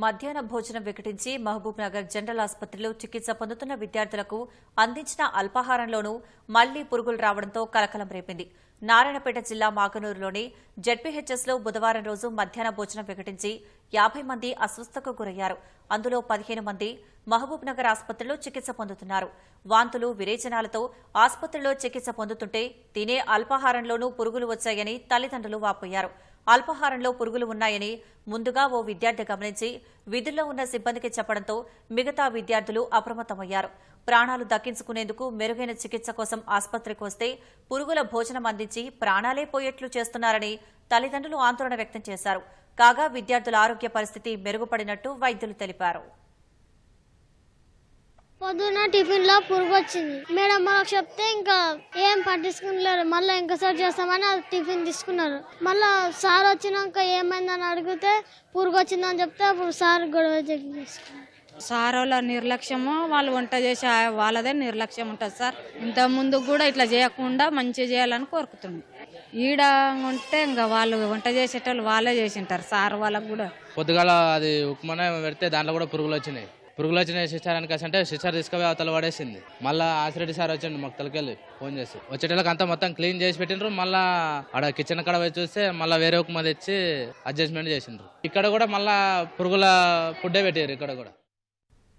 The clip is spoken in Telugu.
మధ్యాహ్న భోజనం వికటించి మహబూబ్ నగర్ జనరల్ ఆసుపత్రిలో చికిత్స పొందుతున్న విద్యార్థులకు అందించిన అల్పాహారంలోనూ మళ్లీ పురుగులు రావడంతో కలకలం రేపింది. నారాయణపేట జిల్లా మాగనూరులోని జెడ్పీహెచ్ఎస్లో బుధవారం రోజు మధ్యాహ్న భోజనం వికటించి 50 మంది అస్వస్థతకు గురయ్యారు. అందులో 15 మంది మహబూబ్ నగర్ ఆసుపత్రిలో చికిత్స పొందుతున్నారు. వాంతులు, విరేచనాలతో ఆసుపత్రిలో చికిత్స పొందుతుంటే తినే అల్పాహారంలోనూ పురుగులు వచ్చాయని తల్లిదండ్రులు వాపోయారు. అల్పాహారంలో పురుగులు ఉన్నాయని ముందుగా ఓ విద్యార్థి గమనించి విధుల్లో ఉన్న సిబ్బందికి చెప్పడంతో మిగతా విద్యార్థులు అప్రమత్తమయ్యారు. ప్రాణాలు దక్కించుకునేందుకు మెరుగైన చికిత్స కోసం ఆసుపత్రికి వస్తే పురుగుల భోజనం అందించి ప్రాణాలే పోయేట్లు చేస్తున్నారని తల్లిదండ్రులు ఆందోళన వ్యక్తం చేశారు. కాగా విద్యార్థుల ఆరోగ్య పరిస్థితి మెరుగుపడినట్టు వైద్యులు తెలిపారు. పొద్దున టిఫిన్ లో పురుగు వచ్చింది. మేడం మనకు చెప్తే ఇంకా ఏం పట్టించుకున్నారు. మళ్ళీ ఇంకోసారి చేస్తామని టిఫిన్ తీసుకున్నారు. మళ్ళా సార్ వచ్చినాక ఏమైందని అడిగితే పురుగు వచ్చిందని చెప్తే అప్పుడు సార్ గొడవ చేసుకున్నారు. సార్ వాళ్ళ నిర్లక్ష్యము, వాళ్ళు వంట చేసే వాళ్ళదే నిర్లక్ష్యం ఉంటుంది సార్. ఇంత ముందు కూడా ఇట్లా చేయకుండా మంచిగా చేయాలని కోరుకుతుంది. ఈడ ఉంటే ఇంకా వాళ్ళు వంట చేసేటోళ్ళు వాళ్ళే చేసింటారు. సార్ వాళ్ళకు కూడా పొద్దుగాల అది ఉప్మానే పెడితే దాంట్లో కూడా పురుగులు వచ్చినాయి. సిస్టర్ అని అంటే సిస్టర్ తీసుకుపోయి అవతల పడేసింది. మళ్ళీ ఆసిరెడ్డి సార్ వచ్చిండు మాకు తలకెళ్ళి ఫోన్ చేసి వచ్చేటోళ్ళకి అంతా మొత్తం క్లీన్ చేసి పెట్టిండ్రు. మళ్ళీ ఆడ కిచెన్ కాడ పోయి చూస్తే మళ్ళీ వేరే ఉప్మా తెచ్చి అడ్జస్ట్మెంట్ చేసిండ్రు. ఇక్కడ కూడా మళ్ళీ పురుగుల ఫుడ్డే పెట్టారు ఇక్కడ కూడా.